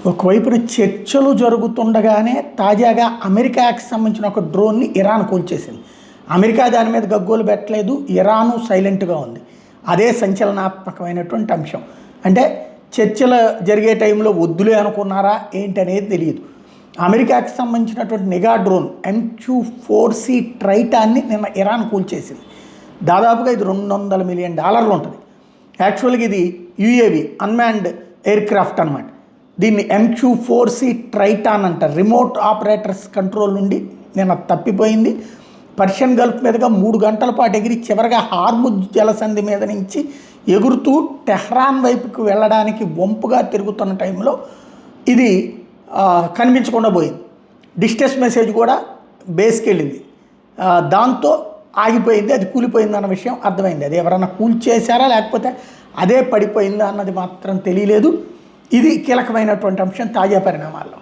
ఒకవైపున చర్చలు జరుగుతుండగానే తాజాగా అమెరికాకి సంబంధించిన ఒక డ్రోన్ని ఇరాన్ కూల్చేసింది. అమెరికా దాని మీద గగ్గోలు పెట్టలేదు, ఇరాను సైలెంట్గా ఉంది. అదే సంచలనాత్మకమైనటువంటి అంశం. అంటే చర్చలు జరిగే టైంలో వద్దులే అనుకున్నారా ఏంటనేది తెలియదు. అమెరికాకి సంబంధించినటువంటి నిఘా డ్రోన్ MQ-4C ట్రైటాన్ని నిన్న ఇరాన్ కూల్చేసింది. దాదాపుగా ఇది $200 మిలియన్ ఉంటుంది. యాక్చువల్గా ఇది UAV అన్మాన్డ్ ఎయిర్ క్రాఫ్ట్ అనమాట. దీన్ని MQ-4C ట్రైటాన్ అంటారు. రిమోట్ ఆపరేటర్స్ కంట్రోల్ నుండి నిన్న తప్పిపోయింది. పర్షియన్ గల్ఫ్ మీదుగా 3 గంటల పాటు ఎగిరి చివరిగా హార్ముజ్ జలసంధి మీద నుంచి ఎగురుతూ టెహ్రాన్ వైపుకు వెళ్ళడానికి వంపుగా తిరుగుతున్న టైంలో ఇది కనిపించకుండా పోయింది. డిస్ట్రెస్ మెసేజ్ కూడా బేస్కి వెళ్ళింది. దాంతో ఆగిపోయింది, అది కూలిపోయింది అన్న విషయం అర్థమైంది. అది ఎవరన్నా కూల్చేశారా లేకపోతే అదే పడిపోయిందా అన్నది మాత్రం తెలియలేదు. ఇది కీలకమైనటువంటి అంశం తాజా పరిణామాల్లో.